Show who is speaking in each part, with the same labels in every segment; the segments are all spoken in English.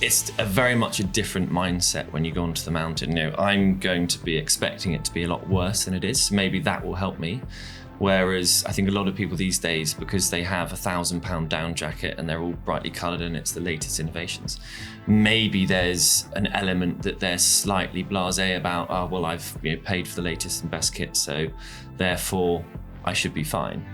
Speaker 1: it's a very much a different mindset when you go onto the mountain. You know, I'm going to be expecting it to be a lot worse than it is. So maybe that will help me. Whereas I think a lot of people these days, because they have a £1,000 down jacket and they're all brightly coloured and it's the latest innovations, maybe there's an element that they're slightly blasé about. Oh, well, I've paid for the latest and best kit, so therefore I should be fine.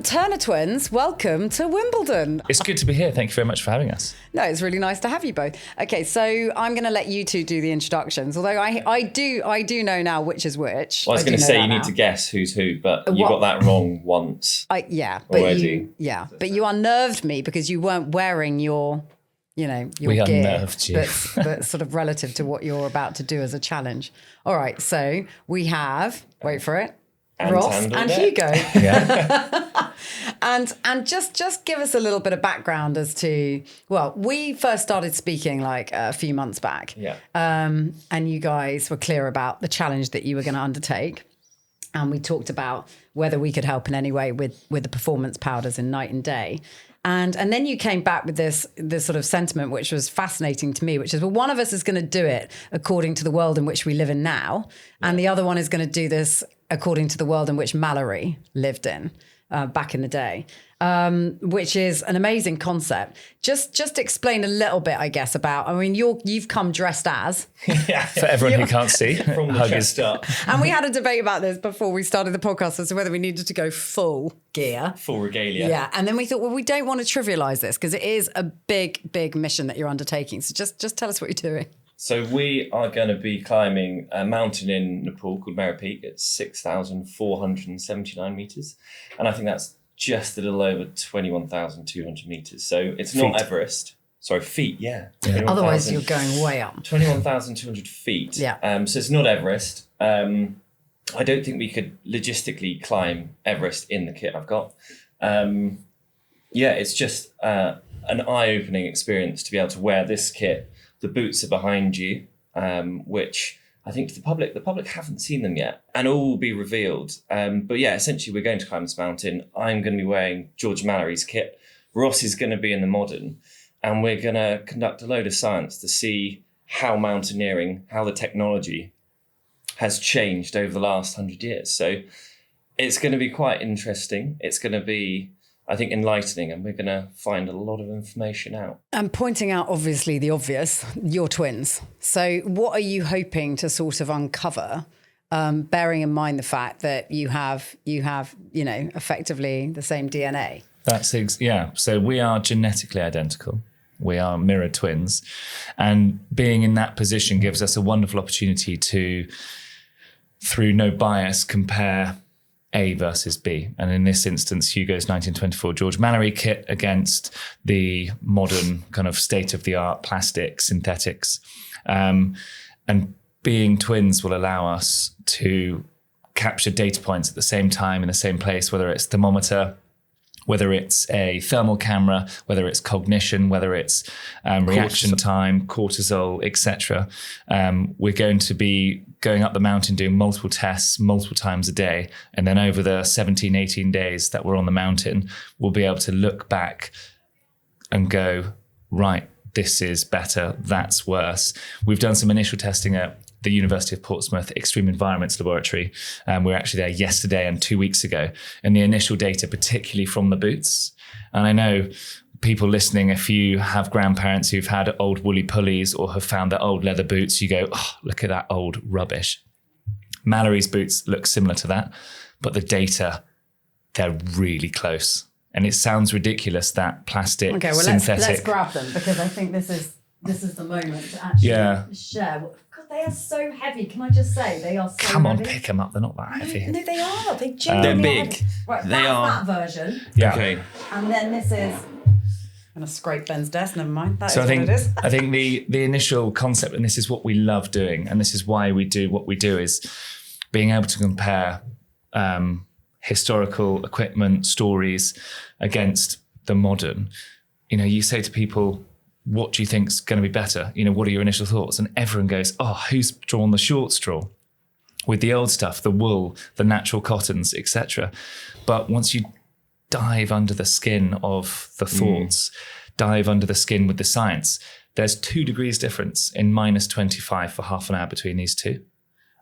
Speaker 2: Turner twins, welcome to Wimbledon.
Speaker 3: It's good to be here. Thank you very much for having us.
Speaker 2: No, it's really nice to have you both. Okay, so I'm going to let you two do the introductions, although I do know now which is which.
Speaker 1: Well, I was going to say you need to guess who's who, but you got that wrong once.
Speaker 2: But you unnerved me because you weren't wearing your gear.
Speaker 3: Unnerved you.
Speaker 2: That's sort of relative to what you're about to do as a challenge. All right, so we have, wait for it, Ross and Hugo.
Speaker 3: Yeah.
Speaker 2: and just give us a little bit of background as to, well, we first started speaking like a few months back.
Speaker 1: Yeah.
Speaker 2: And you guys were clear about the challenge that you were going to undertake. And we talked about whether we could help in any way with the performance powders in night and day. And then you came back with this sort of sentiment, which was fascinating to me, which is, well, one of us is going to do it according to the world in which we live in now. And the other one is going to do this according to the world in which Mallory lived in back in the day, which is an amazing concept. Just explain a little bit, I guess, about, I mean, you've come dressed as.
Speaker 3: For everyone who can't see.
Speaker 1: From the chest up.
Speaker 2: And we had a debate about this before we started the podcast as to whether we needed to go full gear.
Speaker 1: Full regalia.
Speaker 2: Yeah. And then we thought, well, we don't want to trivialize this because it is a big, big mission that you're undertaking. So just tell us what you're doing.
Speaker 1: So we are going to be climbing a mountain in Nepal called Mera Peak. It's 6,479 metres. And I think that's just a little over 21,200 metres. So it's not Everest. Sorry, feet, yeah.
Speaker 2: Otherwise you're going way up.
Speaker 1: 21,200 feet.
Speaker 2: Yeah.
Speaker 1: So it's not Everest. I don't think we could logistically climb Everest in the kit I've got. It's just an eye-opening experience to be able to wear this kit. The boots are behind you, which I think to the public haven't seen them yet, and all will be revealed. But yeah, essentially we're going to climb this mountain. I'm going to be wearing George Mallory's kit. Ross is going to be in the modern, and we're going to conduct a load of science to see how mountaineering, how the technology has changed over the last 100 years. So it's going to be quite interesting. It's going to be, I think, enlightening, and we're going to find a lot of information out.
Speaker 2: And pointing out, obviously, the obvious, you're twins. So what are you hoping to sort of uncover, bearing in mind the fact that you have, effectively the same DNA?
Speaker 3: So we are genetically identical. We are mirror twins. And being in that position gives us a wonderful opportunity to, through no bias, compare A versus B. And in this instance, Hugo's 1924 George Mallory kit against the modern kind of state-of-the-art plastic synthetics. And being twins will allow us to capture data points at the same time in the same place, whether it's thermometer, whether it's a thermal camera, whether it's cognition, whether it's reaction time, cortisol, etc. We're going to be going up the mountain, doing multiple tests multiple times a day. And then over the 17, 18 days that we're on the mountain, we'll be able to look back and go, right, this is better, that's worse. We've done some initial testing at the University of Portsmouth Extreme Environments Laboratory. We were actually there yesterday and 2 weeks ago. And the initial data, particularly from the boots, and I know people listening, if you have grandparents who've had old woolly pulleys or have found their old leather boots, you go, oh, look at that old rubbish. Mallory's boots look similar to that, but the data, they're really close. And it sounds ridiculous that plastic, synthetic.
Speaker 2: Let's grab them, because I think this is the moment to actually share. God, they are so heavy. Can I just say they are so heavy?
Speaker 3: Come on, pick them up. They're not that heavy.
Speaker 2: No, they are. They genuinely
Speaker 1: they're big.
Speaker 2: Heavy. Right,
Speaker 1: they
Speaker 2: that's
Speaker 1: are
Speaker 2: that version.
Speaker 3: Yeah.
Speaker 1: Okay.
Speaker 2: And then this is. I'm going to scrape Ben's desk. Never mind. That is what it is.
Speaker 3: I think the initial concept, and this is what we love doing, and this is why we do what we do, is being able to compare historical equipment, stories against the modern. You say to people, what do you think's going to be better? What are your initial thoughts? And everyone goes, oh, who's drawn the short straw? With the old stuff, the wool, the natural cottons, etc. But once you dive under the skin of the thoughts, dive under the skin with the science, there's 2 degrees difference in -25 for half an hour between these two.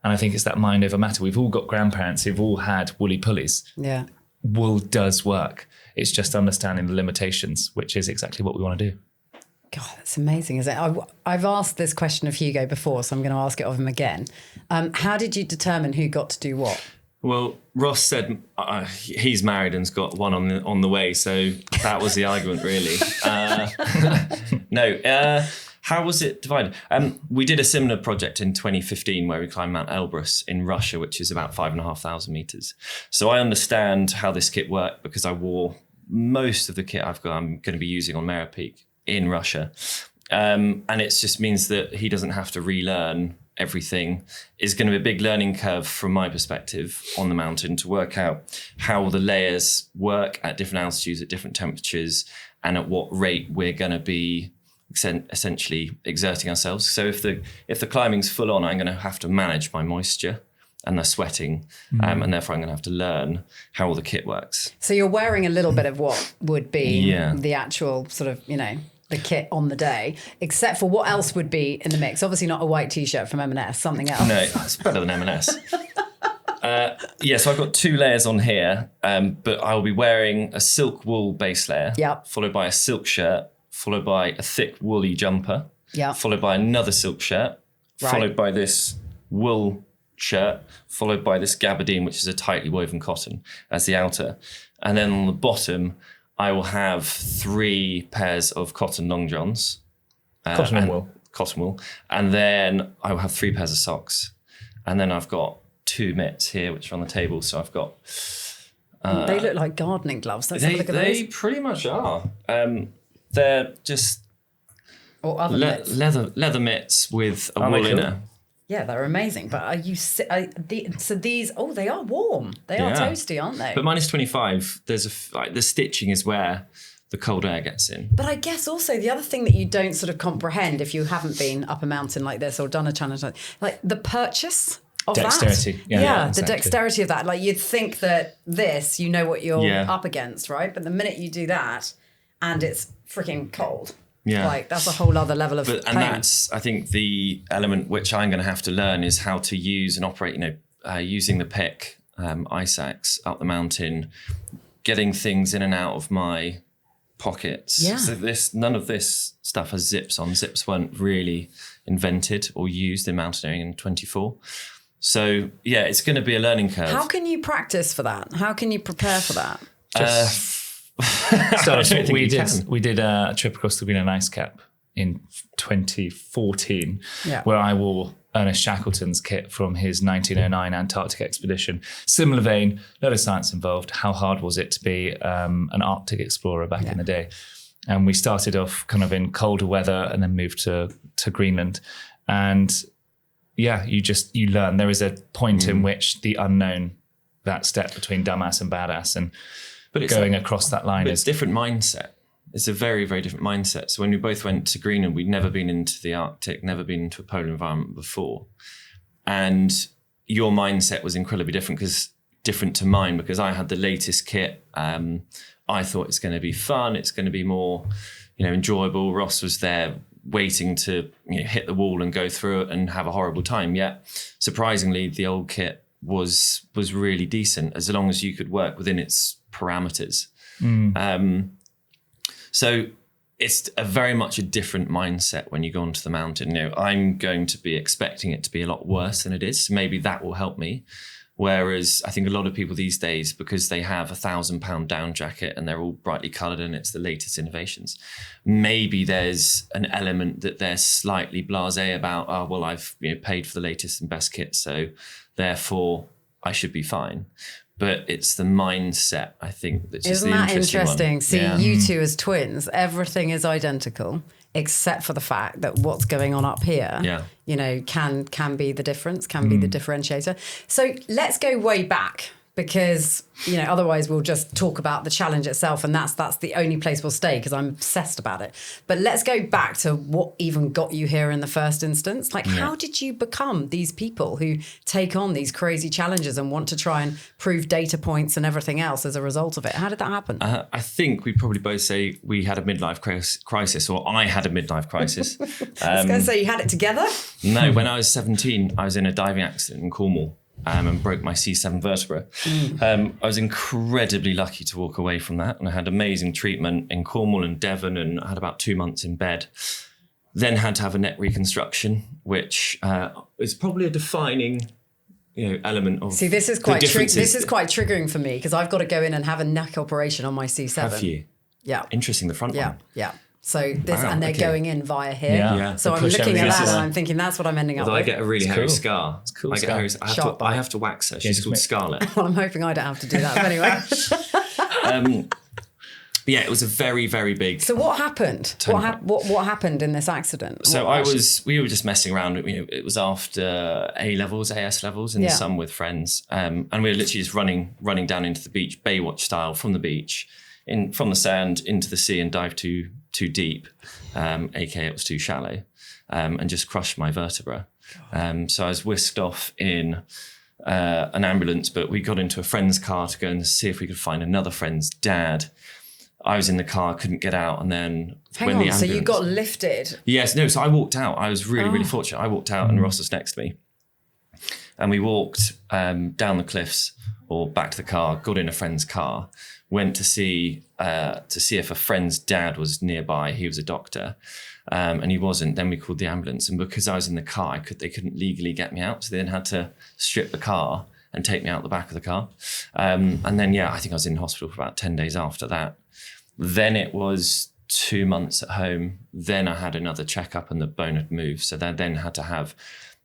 Speaker 3: And I think it's that mind over matter. We've all got grandparents who've all had woolly pulleys.
Speaker 2: Yeah.
Speaker 3: Wool does work. It's just understanding the limitations, which is exactly what we want to do.
Speaker 2: God, that's amazing, isn't it? I've asked this question of Hugo before, so I'm going to ask it of him again. How did you determine who got to do what?
Speaker 1: Well, Ross said he's married and's got one on the way, so that was the argument, really. How was it divided? We did a similar project in 2015 where we climbed Mount Elbrus in Russia, which is about 5,500 meters. So I understand how this kit worked because I wore most of the kit I'm going to be using on Mera Peak in Russia. And it just means that he doesn't have to relearn everything. Is going to be a big learning curve from my perspective on the mountain to work out how the layers work at different altitudes, at different temperatures, and at what rate we're going to be essentially exerting ourselves. So if the climbing's full on, I'm going to have to manage my moisture and the sweating, and therefore I'm going to have to learn how all the kit works.
Speaker 2: So you're wearing a little bit of what would be the actual sort of, the kit on the day, except for what else would be in the mix. Obviously not a white T-shirt from M&S, something else.
Speaker 1: No, it's better than M&S. So I've got 2 layers on here, but I'll be wearing a silk wool base layer, followed by a silk shirt, followed by a thick woolly jumper, followed by another silk shirt, followed by this wool shirt, followed by this gabardine, which is a tightly woven cotton as the outer. And then on the bottom, I will have 3 pairs of cotton long johns.
Speaker 3: Cotton wool.
Speaker 1: Cotton wool. And then I will have 3 pairs of socks. And then I've got 2 mitts here, which are on the table. So I've got...
Speaker 2: they look like gardening gloves. Let's have a look at those.
Speaker 1: They pretty much are. They're just
Speaker 2: or other mitts.
Speaker 1: leather mitts with a wool inner.
Speaker 2: Yeah, they're amazing. But are you? So these? Oh, they are warm. They are toasty, aren't they?
Speaker 1: But -25. There's the stitching is where the cold air gets in.
Speaker 2: But I guess also the other thing that you don't sort of comprehend if you haven't been up a mountain like this or done a challenge like the purchase of
Speaker 3: dexterity.
Speaker 2: that.
Speaker 3: Yeah,
Speaker 2: the
Speaker 3: exactly.
Speaker 2: dexterity of that. Like you'd think that this, you know what you're up against, right? But the minute you do that, and it's freaking cold.
Speaker 1: Yeah.
Speaker 2: Like that's a whole other level of pain.
Speaker 1: And that's, I think, the element which I'm going to have to learn is how to use and operate, using the pick, ice axe up the mountain, getting things in and out of my pockets.
Speaker 2: Yeah.
Speaker 1: So none of this stuff has zips on. Zips weren't really invented or used in mountaineering in 24. So, it's going to be a learning curve.
Speaker 2: How can you practice for that? How can you prepare for that?
Speaker 3: We did a trip across the Greenland ice cap in 2014 where I wore Ernest Shackleton's kit from his 1909 Antarctic expedition. Similar vein, load of science involved. How hard was it to be an Arctic explorer back in the day? And we started off kind of in colder weather and then moved to Greenland. And you learn. There is a point in which the unknown, that step between dumbass and badass, and going across that line
Speaker 1: is different mindset. It's a very, very different mindset. So when we both went to Greenland, we'd never been into the Arctic, never been into a polar environment before. And your mindset was incredibly different to mine because I had the latest kit. I thought it's going to be fun. It's going to be more, enjoyable. Ross was there waiting to hit the wall and go through it and have a horrible time. Yet, surprisingly, the old kit was really decent as long as you could work within its parameters. So it's very much a different mindset when you go onto the mountain. I'm going to be expecting it to be a lot worse than it is. So maybe that will help me. Whereas I think a lot of people these days, because they have £1,000 down jacket and they're all brightly coloured and it's the latest innovations, maybe there's an element that they're slightly blasé about. Oh, well, I've paid for the latest and best kit, so therefore I should be fine. But it's the mindset, I think, that's just
Speaker 2: Isn't
Speaker 1: the
Speaker 2: that
Speaker 1: interesting one.
Speaker 2: See, you two as twins, everything is identical except for the fact that what's going on up here, can be the difference, can be the differentiator. So let's go way back because, otherwise we'll just talk about the challenge itself, and that's the only place we'll stay because I'm obsessed about it. But let's go back to what even got you here in the first instance. Like, how did you become these people who take on these crazy challenges and want to try and prove data points and everything else as a result of it? How did that happen?
Speaker 1: I think we probably both say we had a midlife crisis, or I had a midlife crisis.
Speaker 2: I was going to say you had it together?
Speaker 1: No, when I was 17, I was in a diving accident in Cornwall. And broke my C7 vertebra. I was incredibly lucky to walk away from that, and I had amazing treatment in Cornwall and Devon, and I had about 2 months in bed. Then had to have a neck reconstruction, which is probably a defining, element of.
Speaker 2: See, this is quite this is quite triggering for me because I've got to go in and have a neck operation on my C7.
Speaker 1: Have you?
Speaker 2: Yeah.
Speaker 1: Interesting. The front one.
Speaker 2: Yeah. So this, and they're going in via here.
Speaker 3: Yeah.
Speaker 2: So I'm looking at that and I'm thinking that's what I'm ending up with.
Speaker 1: I get a really hairy scar.
Speaker 3: It's cool.
Speaker 1: I have to wax her. She's called Scarlett.
Speaker 2: Well, I'm hoping I don't have to do that. But anyway.
Speaker 1: Yeah, it was a very, very big.
Speaker 2: So what happened? What happened in this accident?
Speaker 1: So we were just messing around. It was after AS levels in the sun with friends. And we were literally just running down into the beach, Baywatch style, from the beach, from the sand into the sea, and dive too deep, aka it was too shallow, and just crushed my vertebra. So I was whisked off in an ambulance, but we got into a friend's car to go and see if we could find another friend's dad. I was in the car, couldn't get out, and then
Speaker 2: so you got lifted?
Speaker 1: Yes, no. So I walked out. I was really fortunate. I walked out, and Ross was next to me, and we walked down the cliffs or back to the car. Got in a friend's car. Went to see if a friend's dad was nearby. He was a doctor, and he wasn't. Then we called the ambulance, and because I was in the car, they couldn't legally get me out. So they then had to strip the car and take me out the back of the car. And then, I think I was in hospital for about 10 days after that. Then it was 2 months at home. Then I had another checkup, and the bone had moved. So they then had to have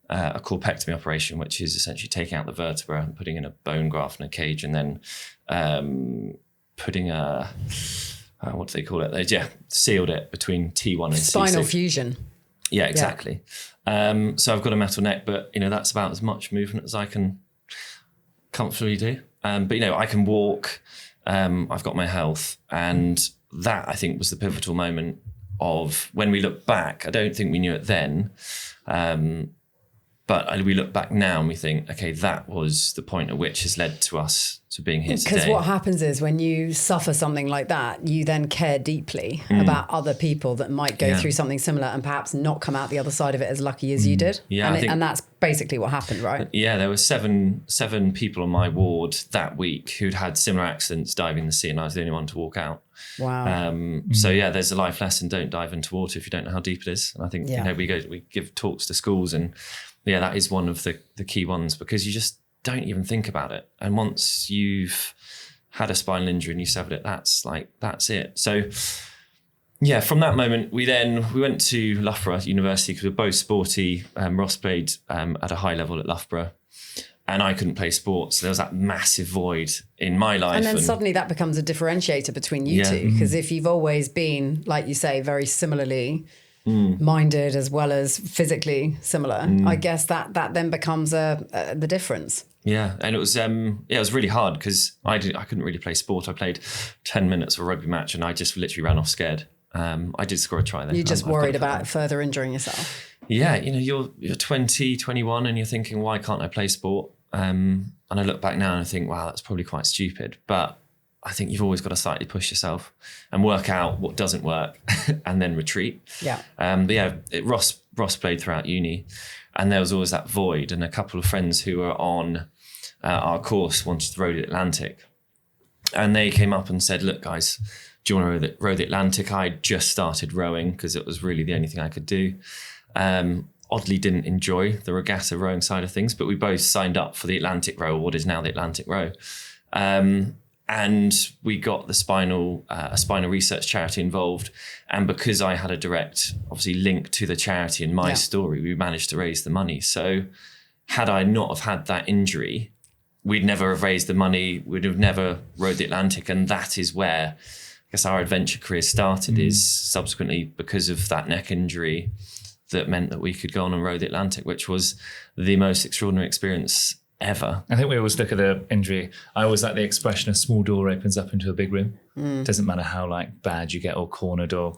Speaker 1: a corpectomy operation, which is essentially taking out the vertebra and putting in a bone graft and a cage, and then putting a, what do they call it? They sealed it between T1 and
Speaker 2: spinal
Speaker 1: C6.
Speaker 2: fusion.
Speaker 1: Yeah, exactly. Yeah. So I've got a metal neck, but that's about as much movement as I can comfortably do. But I can walk. I've got my health, and that I think was the pivotal moment of when we look back. I don't think we knew it then. But we look back now and we think, okay, that was the point at which has led to us to being here today.
Speaker 2: Because what happens is when you suffer something like that, you then care deeply about other people that might go through something similar and perhaps not come out the other side of it as lucky as you did.
Speaker 1: Yeah,
Speaker 2: and that's basically what happened, right?
Speaker 1: Yeah, there were seven people on my ward that week who'd had similar accidents diving in the sea, and I was the only one to walk out.
Speaker 2: Wow.
Speaker 1: So there's a life lesson: don't dive into water if you don't know how deep it is. And I think we give talks to schools, and that is one of the key ones, because you just don't even think about it. And once you've had a spinal injury and you severed it, that's it. So from that moment, we went to Loughborough University because we were both sporty. Ross played at a high level at Loughborough, and I couldn't play sports. So there was that massive void in my life.
Speaker 2: And then suddenly that becomes a differentiator between you two, because if you've always been, like you say, very similarly minded as well as physically similar, I guess that then becomes the difference.
Speaker 1: Yeah, and it was really hard because I couldn't really play sport. I played 10 minutes of a rugby match and I just literally ran off scared. I did score a try then.
Speaker 2: You're just worried about further injuring yourself.
Speaker 1: Yeah, you're 20, 21 and you're thinking, why can't I play sport? And I look back now and I think, wow, that's probably quite stupid. But I think you've always got to slightly push yourself and work out what doesn't work and then retreat.
Speaker 2: Yeah.
Speaker 1: Ross played throughout uni, and there was always that void. And a couple of friends who were on our course wanted to row the Atlantic. And they came up and said, look, guys, do you want to row the Atlantic? I just started rowing because it was really the only thing I could do. Oddly didn't enjoy the regatta rowing side of things, but we both signed up for the Atlantic Row, what is now the Atlantic Row. And we got a spinal research charity involved. And because I had a direct, obviously, link to the charity and my story, we managed to raise the money. So had I not have had that injury, we'd never have raised the money. We'd have never rowed the Atlantic. And that is where, I guess, our adventure career started, is subsequently because of that neck injury that meant that we could go on and row the Atlantic, which was the most extraordinary experience ever.
Speaker 3: I think we always look at the injury. I always like the expression, a small door opens up into a big room. Doesn't matter how bad you get or cornered or,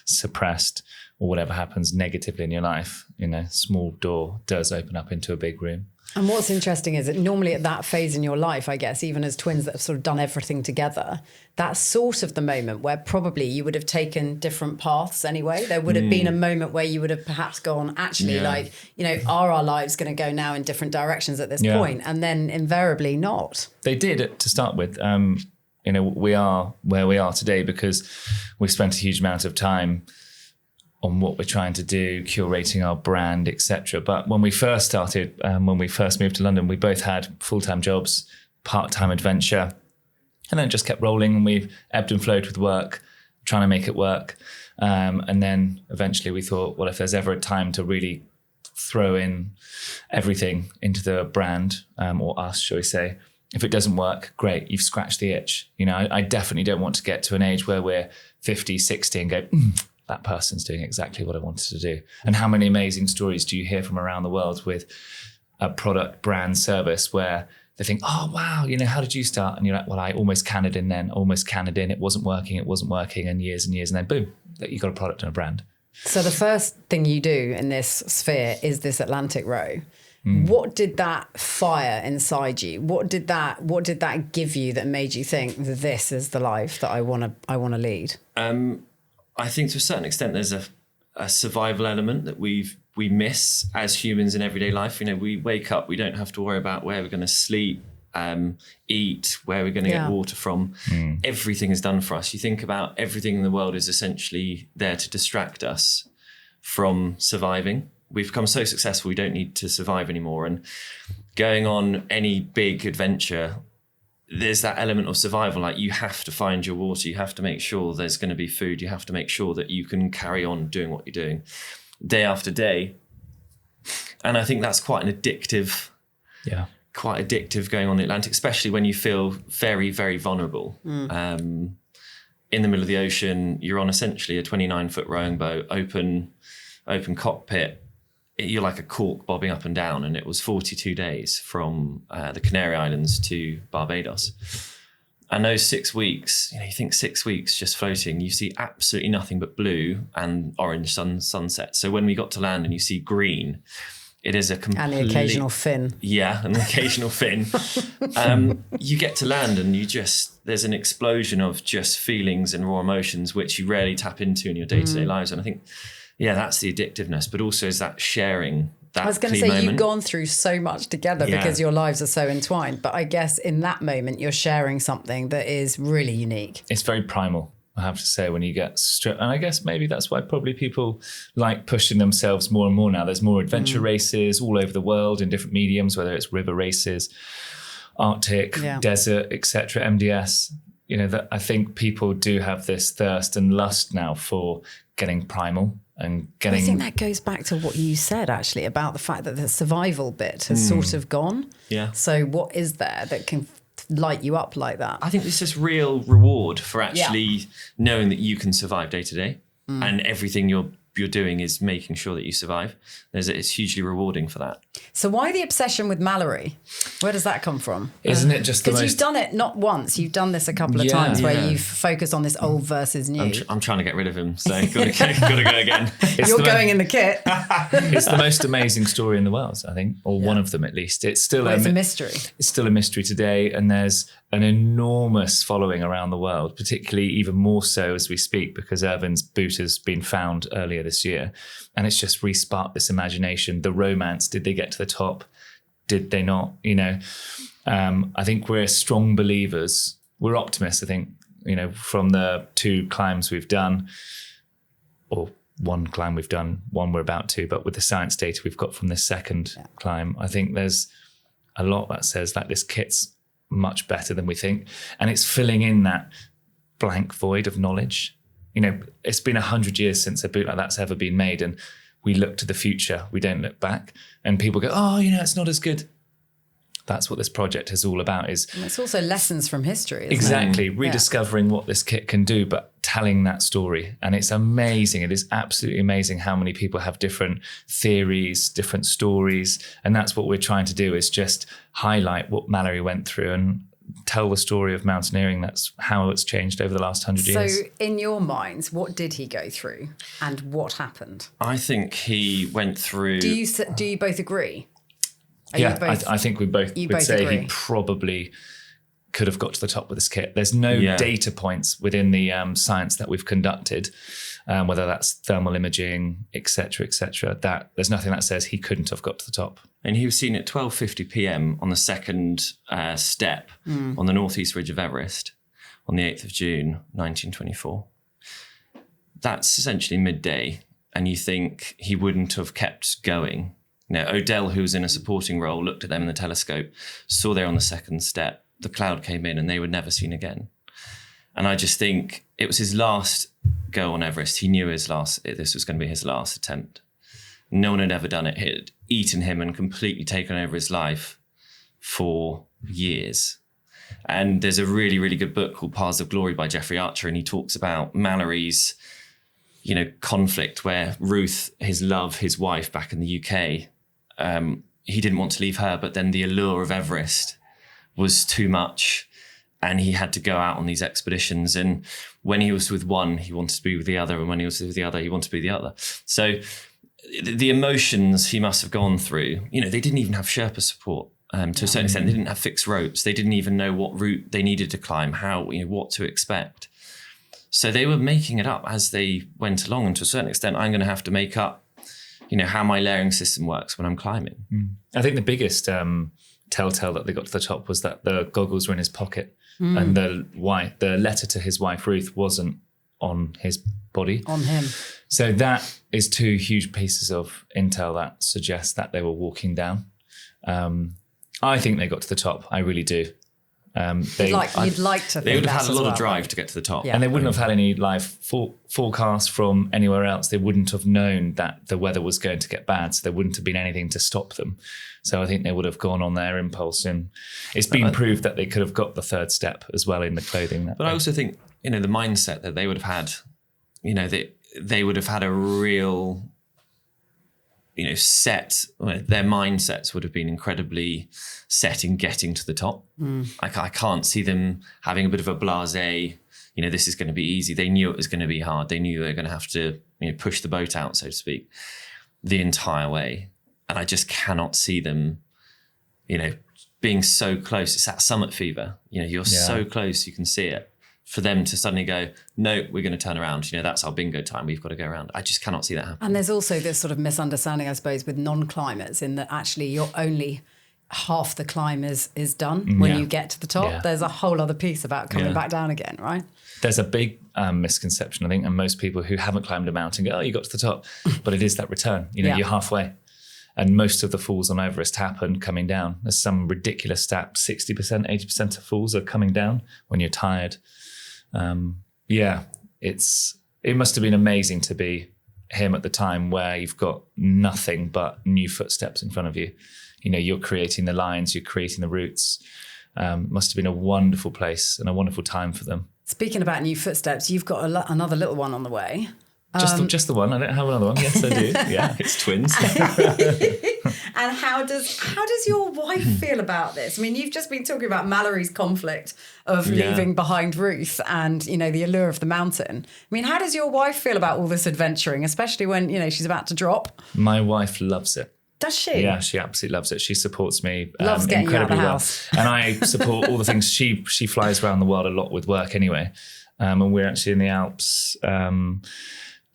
Speaker 3: suppressed or whatever happens negatively in your life, small door does open up into a big room.
Speaker 2: And what's interesting is that normally at that phase in your life, I guess, even as twins that have sort of done everything together, that's sort of the moment where probably you would have taken different paths anyway. There would have been a moment where you would have perhaps gone, actually, are our lives going to go now in different directions at this point? And then invariably not.
Speaker 3: They did to start with. We are where we are today because we spent a huge amount of time on what we're trying to do, curating our brand, etc. But when we first started, when we first moved to London, we both had full-time jobs, part-time adventure, and then it just kept rolling, and we've ebbed and flowed with work, trying to make it work. And then eventually we thought, well, if there's ever a time to really throw in everything into the brand, or us, shall we say, if it doesn't work, great, you've scratched the itch. I definitely don't want to get to an age where we're 50, 60 and go, that person's doing exactly what I wanted to do. And how many amazing stories do you hear from around the world with a product, brand, service where they think, oh, wow, how did you start? And you're like, well, I almost canned in then, it wasn't working, and years, and then boom, you got a product and a brand.
Speaker 2: So the first thing you do in this sphere is this Atlantic row. What did that fire inside you? What did that give you that made you think this is the life that I want to lead?
Speaker 1: I think to a certain extent there's a survival element that we miss as humans in everyday life. We wake up, we don't have to worry about where we're going to sleep, eat, where we're going to get water from. Everything is done for us. You think about everything in the world is essentially there to distract us from surviving. We've become so successful, we don't need to survive anymore. And going on any big adventure, there's that element of survival. You have to find your water. You have to make sure there's going to be food. You have to make sure that you can carry on doing what you're doing day after day. And I think that's quite addictive going on the Atlantic, especially when you feel very, very vulnerable. In the middle of the ocean, you're on essentially a 29-foot rowing boat, open cockpit. You're like a cork bobbing up and down, and it was 42 days from the Canary Islands to Barbados. And those 6 weeks, you think 6 weeks just floating, you see absolutely nothing but blue and orange sunset. So when we got to land and you see green, it is a complete...
Speaker 2: And the occasional fin.
Speaker 1: Yeah, and the occasional fin. You get to land and there's an explosion of just feelings and raw emotions, which you rarely tap into in your day-to-day lives. And I think... that's the addictiveness, but also is that sharing that
Speaker 2: I was going to say, you've gone through so much together because your lives are so entwined. But I guess in that moment, you're sharing something that is really unique.
Speaker 3: It's very primal, I have to say, when you get stripped. And I guess maybe that's why probably people like pushing themselves more and more now. There's more adventure races all over the world in different mediums, whether it's river races, Arctic, desert, etc., MDS. That I think people do have this thirst and lust now for getting primal. And
Speaker 2: I think that goes back to what you said, actually, about the fact that the survival bit has sort of gone.
Speaker 1: Yeah.
Speaker 2: So what is there that can light you up like that?
Speaker 1: I think it's just real reward for actually knowing that you can survive day to day, and everything you're doing is making sure that you survive. It's hugely rewarding for that.
Speaker 2: So why the obsession with Mallory? Where does that come from?
Speaker 3: Isn't it just the most...
Speaker 2: Because you've done it not once, you've done this a couple of times where you've focused on this old versus new.
Speaker 1: I'm trying to get rid of him, so gotta go again.
Speaker 2: You're going in the kit.
Speaker 3: It's the most amazing story in the world, I think, or one of them at least. It's still
Speaker 2: it's a mystery.
Speaker 3: It's still a mystery today, and there's an enormous following around the world, particularly even more so as we speak, because Irvin's boot has been found earlier this year. And it's just re-sparked this imagination, the romance. Did they get to the top? Did they not? I think we're strong believers. We're optimists, I think, from the 2 climbs we've done, or 1 climb we've done, 1 we're about to, but with the science data we've got from this second climb, I think there's a lot that says that this kit's much better than we think. And it's filling in that blank void of knowledge. It's been 100 years since a boot like that's ever been made, and we look to the future. We don't look back. And people go, oh, it's not as good. that's what this project is all about. Is
Speaker 2: And it's also lessons from history, isn't it?
Speaker 3: exactly rediscovering what this kit can do, but telling that story. And it's amazing. It is absolutely amazing how many people have different theories, different stories. And that's what we're trying to do, is just highlight what Mallory went through and tell the story of mountaineering. That's how it's changed over the last 100 years.
Speaker 2: So in your minds, what did he go through and what happened?
Speaker 1: I think he went through.
Speaker 2: Do you both agree?
Speaker 3: I think we both
Speaker 2: you
Speaker 3: would
Speaker 2: both
Speaker 3: say
Speaker 2: agree?
Speaker 3: he probably could have got to the top with this kit. There's no
Speaker 1: Yeah.
Speaker 3: data points within the science that we've conducted, whether that's thermal imaging, et cetera, that there's nothing that says he couldn't have got to the top.
Speaker 1: And he was seen at 12:50 p.m. on the second step on the northeast ridge of Everest on the 8th of June, 1924. That's essentially midday, and you think he wouldn't have kept going. Now, Odell, who was in a supporting role, looked at them in the telescope, saw they're on the second step, the cloud came in, and they were never seen again. And I just think it was his last go on Everest. He knew this was going to be his last attempt. No one had ever done it. It had eaten him and completely taken over his life for years. And there's a really, really good book called Paths of Glory by Jeffrey Archer, and he talks about Mallory's, conflict where Ruth, his wife back in the UK, he didn't want to leave her, but then the allure of Everest was too much, and he had to go out on these expeditions. And when he was with one, he wanted to be with the other, and when he was with the other, he wanted to be the other. So the emotions he must have gone through, they didn't even have Sherpa support to a certain extent. They didn't have fixed ropes. They didn't even know what route they needed to climb, how, what to expect. So they were making it up as they went along. And to a certain extent, I'm going to have to make up, how my layering system works when I'm climbing.
Speaker 3: I think the biggest telltale that they got to the top was that the goggles were in his pocket, and the letter to his wife Ruth wasn't on his body.
Speaker 2: On him.
Speaker 3: So that is two huge pieces of intel that suggests that they were walking down. I think they got to the top. I really do.
Speaker 2: You'd like to think
Speaker 1: they would have
Speaker 2: that's
Speaker 1: had a
Speaker 2: as
Speaker 1: lot
Speaker 2: well.
Speaker 1: of drive to get to the top.
Speaker 2: Yeah.
Speaker 3: And they wouldn't have had any live forecasts from anywhere else. They wouldn't have known that the weather was going to get bad, so there wouldn't have been anything to stop them. So I think they would have gone on their impulse. And it's been proved that they could have got the third step as well in the clothing.
Speaker 1: But I also think, the mindset that they would have had, they would have had a real, their mindsets would have been incredibly set in getting to the top. I can't see them having a bit of a blasé, this is going to be easy. They knew it was going to be hard. They knew they were going to have to, push the boat out, so to speak, the entire way. And I just cannot see them, being so close. It's that summit fever. You're so close, you can see it. For them to suddenly go, no, we're going to turn around. That's our bingo time. We've got to go around. I just cannot see that happen.
Speaker 2: And there's also this sort of misunderstanding, I suppose, with non-climbers in that actually you're only half the climb is done when you get to the top.
Speaker 3: Yeah.
Speaker 2: There's a whole other piece about coming back down again, right?
Speaker 3: There's a big misconception, I think, and most people who haven't climbed a mountain go, oh, you got to the top. But it is that return. You're halfway. And most of the falls on Everest happen coming down. There's some ridiculous stat, 60%, 80% of falls are coming down when you're tired. It must have been amazing to be him at the time where you've got nothing but new footsteps in front of you. You're creating the lines, you're creating the routes. Must have been a wonderful place and a wonderful time for them.
Speaker 2: Speaking about new footsteps, you've got another little one on the way.
Speaker 3: Just the one. I don't have another one. Yes, I do. Yeah,
Speaker 1: It's twins.
Speaker 2: And how does your wife feel about this? I mean, you've just been talking about Mallory's conflict of leaving behind Ruth and, the allure of the mountain. I mean, how does your wife feel about all this adventuring, especially when, she's about to drop?
Speaker 3: My wife loves it.
Speaker 2: Does she?
Speaker 3: Yeah, she absolutely loves it. She supports me
Speaker 2: Loves getting you out of
Speaker 3: incredibly
Speaker 2: the
Speaker 3: well.
Speaker 2: house.
Speaker 3: And I support all the things. She flies around the world a lot with work anyway. And we're actually in the Alps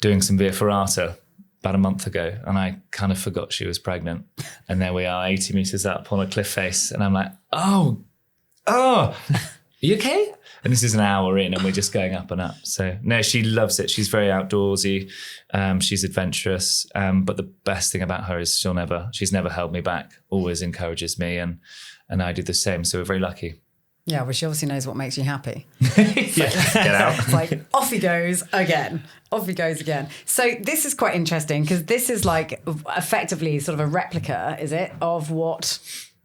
Speaker 3: doing some Via Ferrata about a month ago, and I kind of forgot she was pregnant. And there we are, 80 meters up on a cliff face, and I'm like, oh, are you okay? And this is an hour in, and we're just going up and up. So no, she loves it. She's very outdoorsy. She's adventurous. But the best thing about her is she's never held me back. Always encourages me, and I do the same. So we're very lucky.
Speaker 2: Yeah, well, she obviously knows what makes you happy.
Speaker 3: Get out.
Speaker 2: It's like, off he goes again. Off he goes again. So this is quite interesting because this is like effectively sort of a replica, is it, of what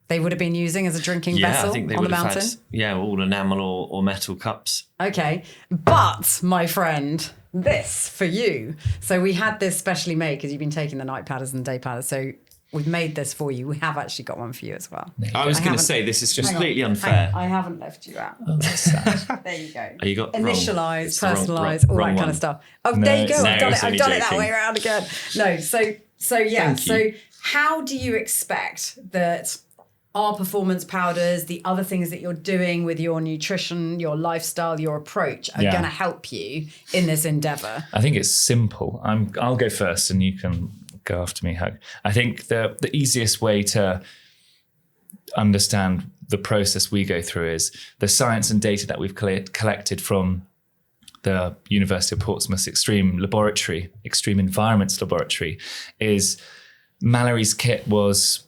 Speaker 2: they would have been using as a drinking vessel
Speaker 1: I think they
Speaker 2: on the
Speaker 1: would have
Speaker 2: mountain?
Speaker 1: had, all enamel or metal cups.
Speaker 2: Okay. But, my friend, this for you. So we had this specially made because you've been taking the night powders and the day powders. So we've made this for you. We have actually got one for you as well.
Speaker 1: I was going to say, this is
Speaker 2: Hang on,
Speaker 1: completely
Speaker 2: hang
Speaker 1: unfair.
Speaker 2: on. I haven't left you out.
Speaker 3: Oh, that's sad.
Speaker 2: There you go.
Speaker 1: Oh, you got
Speaker 2: Initialise,
Speaker 1: it's the wrong-
Speaker 2: personalise, all
Speaker 1: wrong
Speaker 2: that kind
Speaker 1: one.
Speaker 2: of stuff. Oh,
Speaker 3: No,
Speaker 2: there you go.
Speaker 3: no,
Speaker 2: I've done
Speaker 1: it's
Speaker 2: it. I've
Speaker 1: only
Speaker 2: done it that
Speaker 1: joking.
Speaker 2: way around again. No, so yeah.
Speaker 1: Thank
Speaker 2: So
Speaker 1: you.
Speaker 2: how do you expect that our performance powders, the other things that you're doing with your nutrition, your lifestyle, your approach are
Speaker 3: Yeah.
Speaker 2: going to help you in this endeavour?
Speaker 3: I think it's simple. I'll go first and you can go after me, Hug. I think the easiest way to understand the process we go through is the science and data that we've collected from the University of Portsmouth's Extreme Environments Laboratory is Mallory's kit was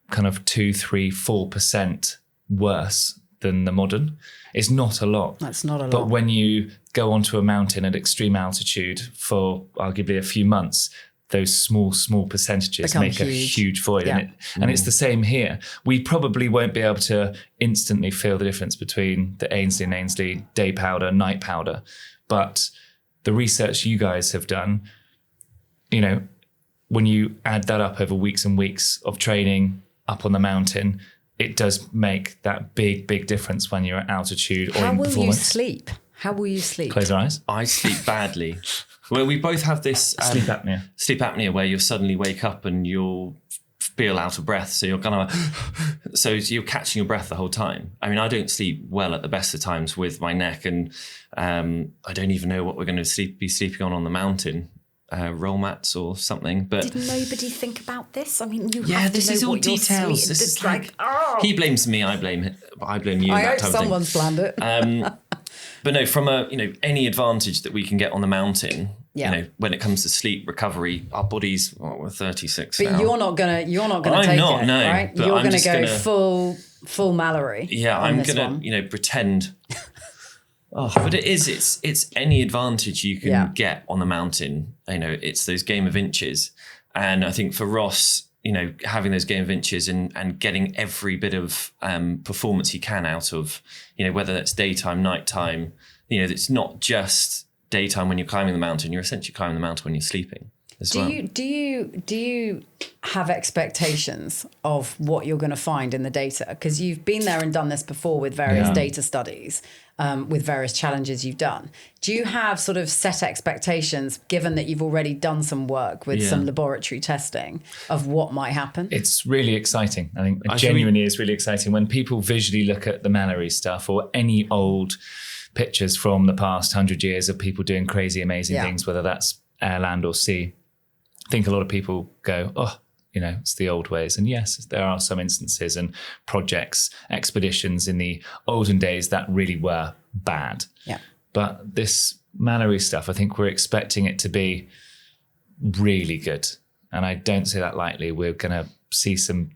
Speaker 3: kind of 2, 3, 4% worse than the modern. It's not a lot.
Speaker 2: That's not a lot.
Speaker 3: But when you go onto a mountain at extreme altitude for arguably a few months, those small percentages
Speaker 2: Become
Speaker 3: make a
Speaker 2: huge.
Speaker 3: huge void.
Speaker 2: Yeah.
Speaker 3: And it's the same here. We probably won't be able to instantly feel the difference between the Ainslie and Ainslie day powder, night powder. But the research you guys have done, when you add that up over weeks and weeks of training up on the mountain, it does make that big difference when you're at altitude or
Speaker 2: How
Speaker 3: in
Speaker 2: will
Speaker 3: performance.
Speaker 2: you sleep? How will you sleep?
Speaker 3: Close your eyes.
Speaker 1: I sleep badly. Well, we both have this
Speaker 3: Sleep apnea.
Speaker 1: sleep apnea where you suddenly wake up and you'll feel out of breath. So you're so you're catching your breath the whole time. I mean, I don't sleep well at the best of times with my neck, and I don't even know what we're going to be sleeping on the mountain. Roll mats or something. But
Speaker 2: Did nobody think about this? I mean, you
Speaker 1: yeah,
Speaker 2: have to
Speaker 1: this
Speaker 2: know
Speaker 1: is all
Speaker 2: what you're
Speaker 1: details.
Speaker 2: sleep-
Speaker 1: This
Speaker 2: it's
Speaker 1: is like he blames me, I blame you.
Speaker 2: I
Speaker 1: that
Speaker 2: hope
Speaker 1: type
Speaker 2: someone's planned it.
Speaker 1: of thing. But no, from any advantage that we can get on the mountain,
Speaker 2: Yeah.
Speaker 1: when it comes to sleep recovery, our bodies, we're 36
Speaker 2: But
Speaker 1: now.
Speaker 2: you're not gonna
Speaker 1: I'm
Speaker 2: take
Speaker 1: not,
Speaker 2: it,
Speaker 1: no,
Speaker 2: right?
Speaker 1: but
Speaker 2: You're
Speaker 1: I'm
Speaker 2: gonna
Speaker 1: just
Speaker 2: go
Speaker 1: gonna-
Speaker 2: full Mallory.
Speaker 1: Yeah,
Speaker 2: on
Speaker 1: I'm
Speaker 2: this
Speaker 1: gonna,
Speaker 2: one.
Speaker 1: pretend. But it's any advantage you can get on the mountain. It's those game of inches, and I think for Ross, having those game of inches and getting every bit of performance he can out of, whether that's daytime, nighttime. It's not just daytime when you're climbing the mountain. You're essentially climbing the mountain when you're sleeping as well.
Speaker 2: Do you have expectations of what you're going to find in the data? Because you've been there and done this before with various data studies, with various challenges you've done. Do you have sort of set expectations, given that you've already done some work with some laboratory testing of what might happen?
Speaker 3: It's really exciting. I think it genuinely is really exciting when people visually look at the Mallory stuff or any old pictures from the past 100 years of people doing crazy, amazing things, whether that's air, land or sea. I think a lot of people go, it's the old ways. And yes, there are some instances and projects, expeditions in the olden days that really were bad.
Speaker 2: Yeah.
Speaker 3: But this Mallory stuff, I think we're expecting it to be really good. And I don't say that lightly. We're going to see some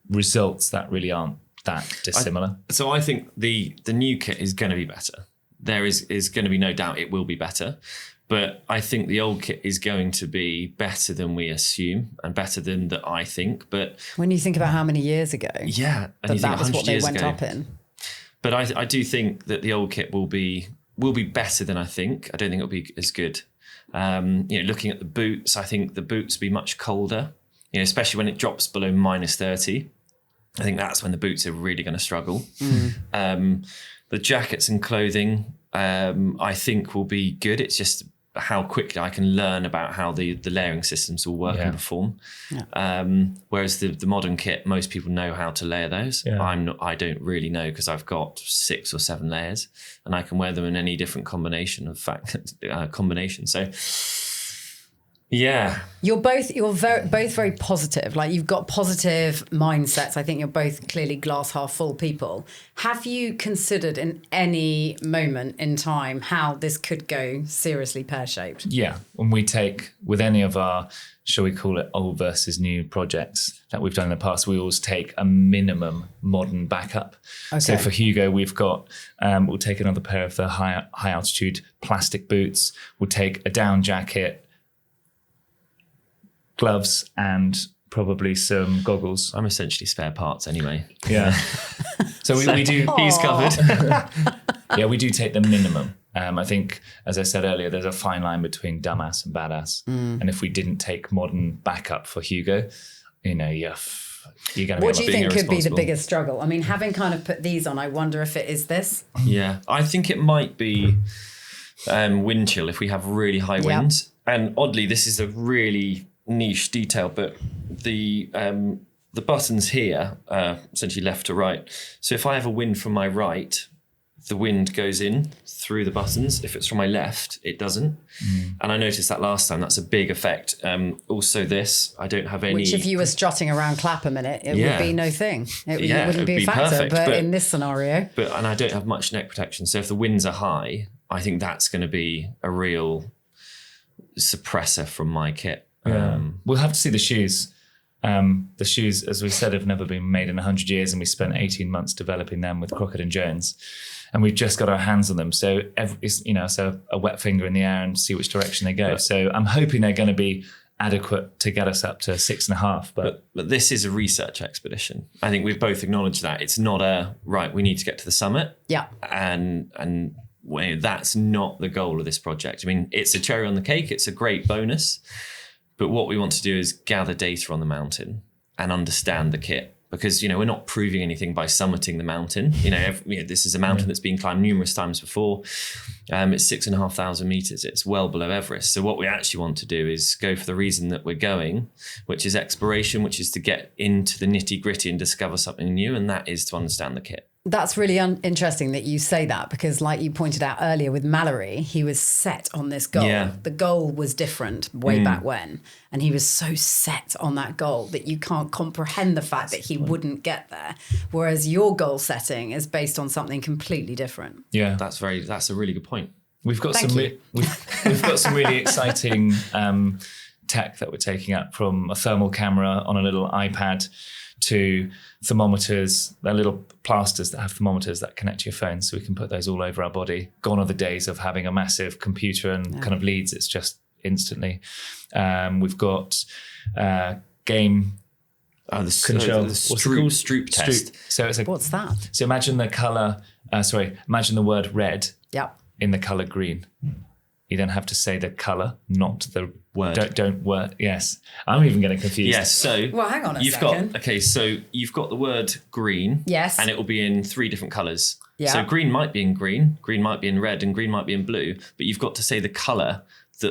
Speaker 3: results that really aren't that dissimilar.
Speaker 1: So I think the new kit is going to be better. There is going to be no doubt it will be better. But I think the old kit is going to be better than we assume and better than that I think. But
Speaker 2: When you think about how many years ago
Speaker 1: and you
Speaker 2: that
Speaker 1: think
Speaker 2: was
Speaker 1: 100
Speaker 2: what they
Speaker 1: years
Speaker 2: went
Speaker 1: ago.
Speaker 2: up in.
Speaker 1: But I do think that the old kit will be better than I think. I don't think it'll be as good. Looking at the boots, I think the boots will be much colder. Especially when it drops below -30. I think that's when the boots are really going to struggle. The jackets and clothing, I think will be good. It's just how quickly I can learn about how the layering systems will work and perform. Yeah. Whereas the modern kit, most people know how to layer those.
Speaker 3: Yeah.
Speaker 1: I don't really know because I've got 6 or 7 layers and I can wear them in any different combination. So yeah.
Speaker 2: You're both very positive. Like, you've got positive mindsets. I think you're both clearly glass half full people. Have you considered in any moment in time how this could go seriously pear-shaped?
Speaker 3: Yeah. When we take with any of our, shall we call it old versus new projects that we've done in the past, we always take a minimum modern backup.
Speaker 2: Okay.
Speaker 3: So for Hugo, we've got, we'll take another pair of the high altitude plastic boots. We'll take a down jacket, gloves and probably some goggles.
Speaker 1: I'm essentially spare parts anyway.
Speaker 3: Yeah. So we do.
Speaker 1: He's covered.
Speaker 3: Yeah, we do take the minimum. I think, as I said earlier, there's a fine line between dumbass and badass. And if we didn't take modern backup for Hugo, you're going to be.
Speaker 2: What do you think could be the biggest struggle? I mean, having kind of put these on, I wonder if it is this.
Speaker 1: Yeah, I think it might be wind chill if we have really high winds. And oddly, this is a really niche detail, but the buttons here are essentially left to right. So if I have a wind from my right, the wind goes in through the buttons. If it's from my left, it doesn't. And I noticed that last time. That's a big effect. Also this, I don't have any...
Speaker 2: Which if you were strutting around Clapham in it, it would be no thing. It wouldn't be a factor.
Speaker 1: Perfect,
Speaker 2: but in this scenario...
Speaker 1: And I don't have much neck protection. So if the winds are high, I think that's going to be a real suppressor from my kit.
Speaker 3: We'll have to see the shoes. The shoes, as we said, have never been made in 100 years, and we spent 18 months developing them with Crockett and Jones. And we've just got our hands on them. So, so a wet finger in the air and see which direction they go. So I'm hoping they're going to be adequate to get us up to 6.5. But
Speaker 1: this is a research expedition. I think we've both acknowledged that. It's not we need to get to the summit.
Speaker 2: Yeah.
Speaker 1: And that's not the goal of this project. I mean, it's a cherry on the cake. It's a great bonus. But what we want to do is gather data on the mountain and understand the kit. Because, we're not proving anything by summiting the mountain. This is a mountain that's been climbed numerous times before. It's 6,500 meters. It's well below Everest. So what we actually want to do is go for the reason that we're going, which is exploration, which is to get into the nitty gritty and discover something new. And that is to understand the kit.
Speaker 2: That's really interesting that you say that, because like you pointed out earlier with Mallory, he was set on this goal.
Speaker 1: Yeah.
Speaker 2: The goal was different way back when. And he was so set on that goal that you can't comprehend the fact that he wouldn't get there. Whereas your goal setting is based on something completely different.
Speaker 3: yeah,
Speaker 1: That's a really good point.
Speaker 3: we've got
Speaker 2: Thank
Speaker 3: some
Speaker 2: you.
Speaker 3: we've got some really exciting tech that we're taking up, from a thermal camera on a little iPad to thermometers. They're little plasters that have thermometers that connect to your phone, so we can put those all over our body. Gone are the days of having a massive computer and kind of leads. It's just instantly. We've got game control.
Speaker 1: The Stroop test.
Speaker 3: So it's
Speaker 2: What's that?
Speaker 3: So imagine the color. Imagine the word red
Speaker 2: Yep.
Speaker 3: in the color green. You don't have to say the color, not the
Speaker 1: word.
Speaker 3: Don't word. Yes, I'm even getting confused.
Speaker 1: Yes. So
Speaker 2: Well, hang on a second.
Speaker 1: So you've got the word green.
Speaker 2: Yes.
Speaker 1: And it will be in 3 different colors.
Speaker 2: Yeah.
Speaker 1: So green might be in green might be in red, and green might be in blue. But you've got to say the color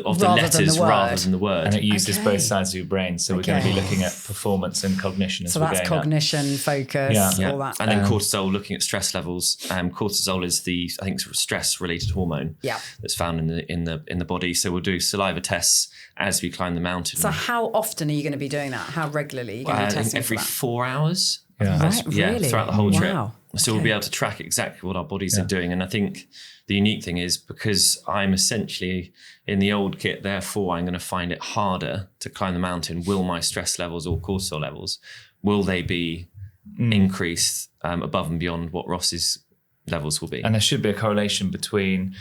Speaker 1: of the
Speaker 2: Rather than
Speaker 1: letters
Speaker 2: the word.
Speaker 1: rather than the word.
Speaker 3: And it uses
Speaker 2: Okay.
Speaker 3: both sides of your brain. So we're going to be looking at performance and cognition as
Speaker 2: So
Speaker 3: we're
Speaker 2: that's
Speaker 3: going up.
Speaker 2: cognition, focus,
Speaker 3: Yeah.
Speaker 2: all that.
Speaker 1: And then cortisol, looking at stress levels. Cortisol is I think it's stress-related hormone.
Speaker 2: Yeah.
Speaker 1: That's found in the body. So we'll do saliva tests as we climb the mountain.
Speaker 2: So how often are you going to be doing that? How regularly are you going to be
Speaker 1: I think
Speaker 2: testing
Speaker 1: every
Speaker 2: for that?
Speaker 1: 4 hours.
Speaker 3: Yeah.
Speaker 2: Right, really?
Speaker 1: Throughout the whole trip.
Speaker 2: Wow.
Speaker 1: So we'll
Speaker 2: Okay.
Speaker 1: be able to track exactly what our bodies are doing. And I think the unique thing is, because I'm essentially in the old kit, therefore I'm going to find it harder to climb the mountain. Will my stress levels or cortisol levels, will they be increased above and beyond what Ross's levels will be?
Speaker 3: And there should be a correlation between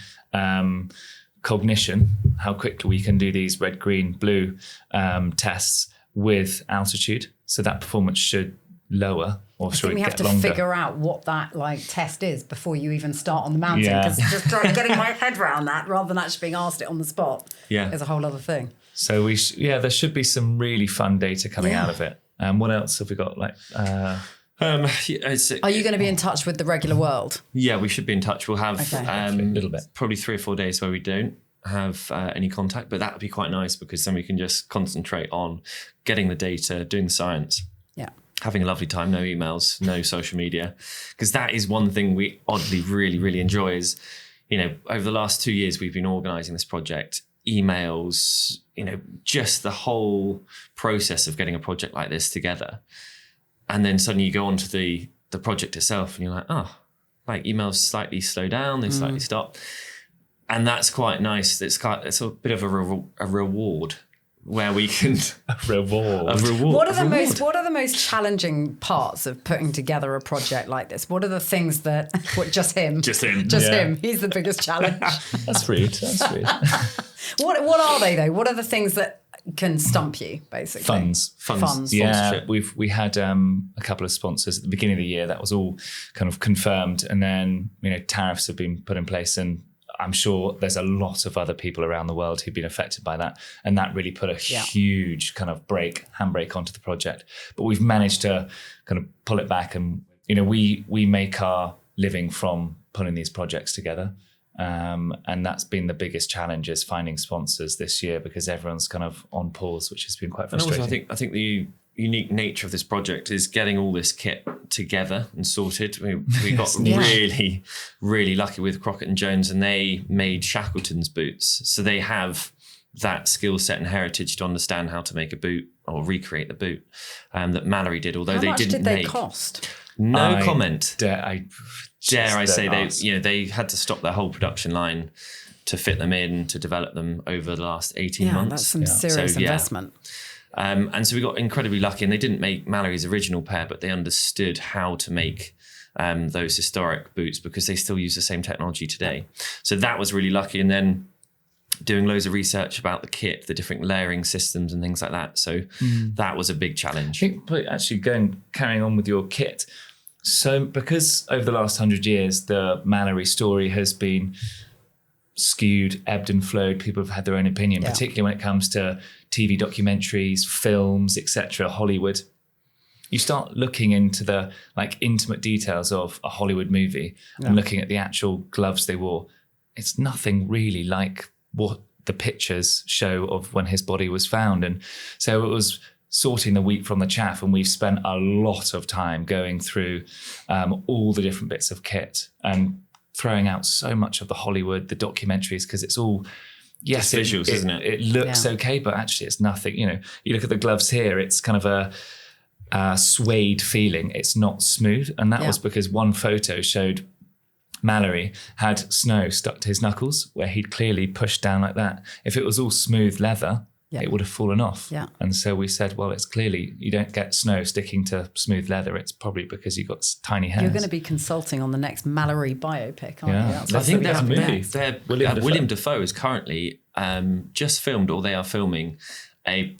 Speaker 3: cognition, how quickly we can do these red, green, blue tests, with altitude. So that performance should lower, or
Speaker 2: I
Speaker 3: should
Speaker 2: think we have
Speaker 3: get
Speaker 2: to
Speaker 3: longer.
Speaker 2: figure out what that test is before you even start on the mountain.
Speaker 3: Yeah.
Speaker 2: Because just getting my head around that rather than actually being asked it on the spot is a whole other thing.
Speaker 3: So there should be some really fun data coming
Speaker 2: Yeah.
Speaker 3: out of it. What else have we got?
Speaker 2: Are you going to be in touch with the regular world?
Speaker 1: Yeah, we should be in touch. We'll have
Speaker 3: a little bit.
Speaker 1: probably 3 or 4 days where we don't have any contact, but that would be quite nice, because then we can just concentrate on getting the data, doing the science.
Speaker 2: Yeah.
Speaker 1: Having a lovely time, no emails, no social media. Because that is one thing we oddly really, really enjoy is, over the last 2 years, we've been organising this project, emails, just the whole process of getting a project like this together. And then suddenly you go onto the project itself and you're like, emails slightly slow down, they slightly stop. And that's quite nice. It's a bit of a reward where we can
Speaker 3: Reward.
Speaker 1: a reward.
Speaker 2: What are the most challenging parts of putting together a project like this? What are the things that just him?
Speaker 1: Just him.
Speaker 2: Just
Speaker 3: Yeah.
Speaker 2: him. He's the biggest challenge.
Speaker 3: That's rude. That's rude.
Speaker 2: What are they though? What are the things that can stump you, basically.
Speaker 1: Funds.
Speaker 3: Yeah,
Speaker 1: Sponsorship.
Speaker 3: we had a couple of sponsors at the beginning of the year. That was all kind of confirmed, and then tariffs have been put in place, and I'm sure there's a lot of other people around the world who've been affected by that, and that really put a huge kind of handbrake onto the project. But we've managed to kind of pull it back, and we make our living from putting these projects together. And that's been the biggest challenge, is finding sponsors this year, because everyone's kind of on pause, which has been quite frustrating.
Speaker 1: And also, I think the unique nature of this project is getting all this kit together and sorted. We got really, really lucky with Crockett and Jones, and they made Shackleton's boots. So they have that skill set and heritage to understand how to make a boot or recreate the boot that Mallory did, although they didn't make.
Speaker 2: How much did they cost?
Speaker 1: No comment.
Speaker 3: Dare I
Speaker 1: say they had to stop their whole production line to fit them in, to develop them over the last 18 months.
Speaker 2: That's some serious investment.
Speaker 1: And so we got incredibly lucky, and they didn't make Mallory's original pair, but they understood how to make those historic boots, because they still use the same technology today. So that was really lucky. And then doing loads of research about the kit, the different layering systems and things like that. So that was a big challenge.
Speaker 3: I think actually carrying on with your kit. So because over the last 100 years, the Mallory story has been skewed, ebbed and flowed. People have had their own opinion, particularly when it comes to TV documentaries, films, etc., Hollywood. You start looking into the intimate details of a Hollywood movie and looking at the actual gloves they wore. It's nothing really like what the pictures show of when his body was found. And so it was sorting the wheat from the chaff, and we've spent a lot of time going through all the different bits of kit and throwing out so much of the Hollywood, the documentaries, because it's all, yes,
Speaker 1: visuals, isn't it?
Speaker 3: It looks okay, but actually it's nothing. You look at the gloves here, it's kind of a suede feeling. It's not smooth. And that was because one photo showed Mallory had snow stuck to his knuckles, where he'd clearly pushed down like that. If it was all smooth leather, it would have fallen off. Yeah. And so we said, well, it's clearly you don't get snow sticking to smooth leather. It's probably because you've got tiny hairs.
Speaker 2: You're going to be consulting on the next Mallory biopic, aren't you?
Speaker 1: I think there's a movie. William Dafoe is currently just filmed, or they are filming a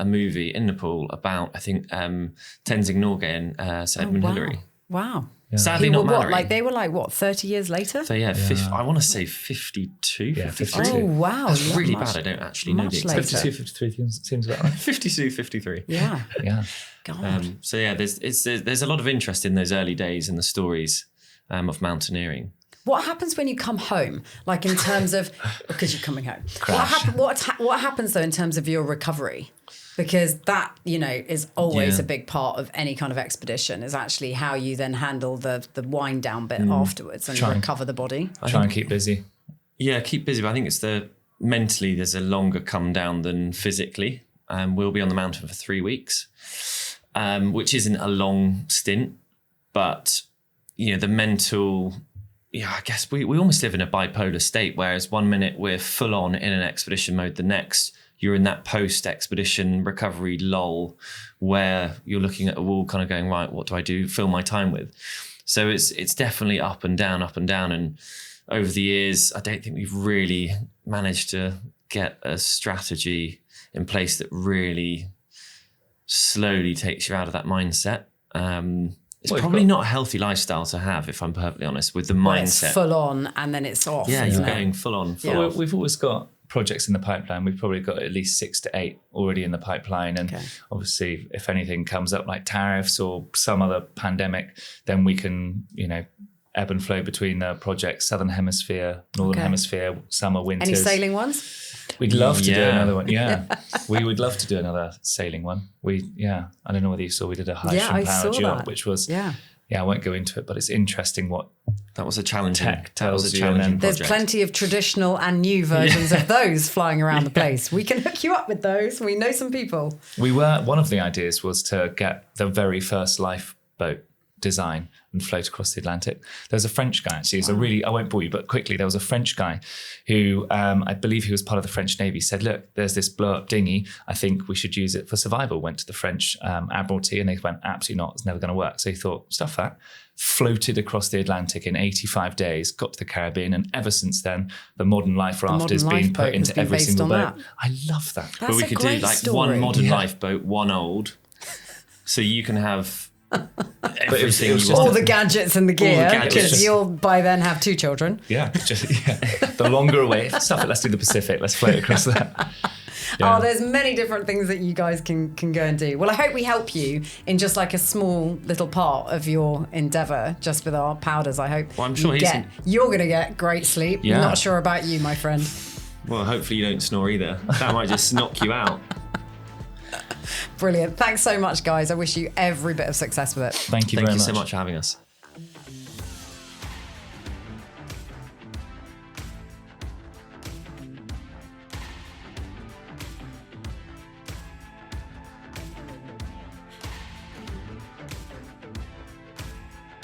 Speaker 1: movie in Nepal about, I think, Tenzing Norgay and Sir Edmund Hillary.
Speaker 2: Wow.
Speaker 1: Yeah. Sadly, not Mallory.
Speaker 2: They were 30 years later?
Speaker 1: So I want to say 52, 53.
Speaker 2: Oh, wow.
Speaker 1: That's really bad. I don't actually know the exact.
Speaker 3: 52, 53 seems about right.
Speaker 1: 52, 53.
Speaker 2: Yeah.
Speaker 3: Yeah.
Speaker 2: God.
Speaker 1: So there's a lot of interest in those early days in the stories of mountaineering.
Speaker 2: What happens when you come home? In terms of, because you're coming home. What happens though in terms of your recovery? Because that, is always a big part of any kind of expedition, is actually how you then handle the wind down bit afterwards and recover the body.
Speaker 3: Try and keep busy.
Speaker 1: Yeah, keep busy. But I think it's mentally there's a longer come down than physically. We'll be on the mountain for 3 weeks, which isn't a long stint, but the mental. Yeah, I guess we almost live in a bipolar state, whereas 1 minute we're full on in an expedition mode, the next you're in that post-expedition recovery lull where you're looking at a wall kind of going, right, what do I do? Fill my time with. So it's definitely up and down. And over the years, I don't think we've really managed to get a strategy in place that really slowly takes you out of that mindset. It's probably not a healthy lifestyle to have, if I'm perfectly honest, with the mindset.
Speaker 2: It's full on and then it's off.
Speaker 1: Yeah, you're going full on. Off.
Speaker 3: We've always got projects in the pipeline. We've probably got at least 6 to 8 already in the pipeline. And obviously, if anything comes up like tariffs or some other pandemic, then we can, ebb and flow between the projects, Southern Hemisphere, Northern Hemisphere, summer, winters.
Speaker 2: Any sailing ones?
Speaker 3: We'd love to do another one. Yeah, we would love to do another sailing one. I don't know whether you saw, we did a high power job, which was, I won't go into it, but it's interesting what
Speaker 1: that was a challenging
Speaker 3: tech tells you. And
Speaker 2: there's plenty of traditional and new versions of those flying around the place. We can hook you up with those. We know some people.
Speaker 3: One of the ideas was to get the very first lifeboat design and float across the Atlantic. There was a French guy, actually. I won't bore you, but quickly, there was a French guy who, I believe he was part of the French Navy, said, look, there's this blow-up dinghy. I think we should use it for survival. Went to the French Admiralty and they went, absolutely not. It's never going to work. So he thought, stuff that. Floated across the Atlantic in 85 days, got to the Caribbean, and ever since then, the modern life raft has been put into every single boat. I love that.
Speaker 2: That's
Speaker 1: but we could do like
Speaker 2: story.
Speaker 1: one modern lifeboat, one old, so you can have everything
Speaker 3: it was
Speaker 1: you
Speaker 2: All
Speaker 1: want.
Speaker 2: the gadgets and the gear,
Speaker 1: gadgets.
Speaker 2: because you'll by then have 2 children.
Speaker 3: Yeah, the longer away. Stuff it, let's do the Pacific. Let's float across that. Yeah.
Speaker 2: Oh, there's many different things that you guys can go and do. Well, I hope we help you in just like a small little part of your endeavour, just with our powders. I hope.
Speaker 1: Well, I'm sure
Speaker 2: you're going to get great sleep.
Speaker 1: Yeah.
Speaker 2: Not sure about you, my friend.
Speaker 1: Well, hopefully you don't snore either. That might just knock you out.
Speaker 2: Brilliant. Thanks so much, guys. I wish you every bit of success with it.
Speaker 3: Thank you
Speaker 1: Thank
Speaker 3: very
Speaker 1: you
Speaker 3: much.
Speaker 1: so much for having us.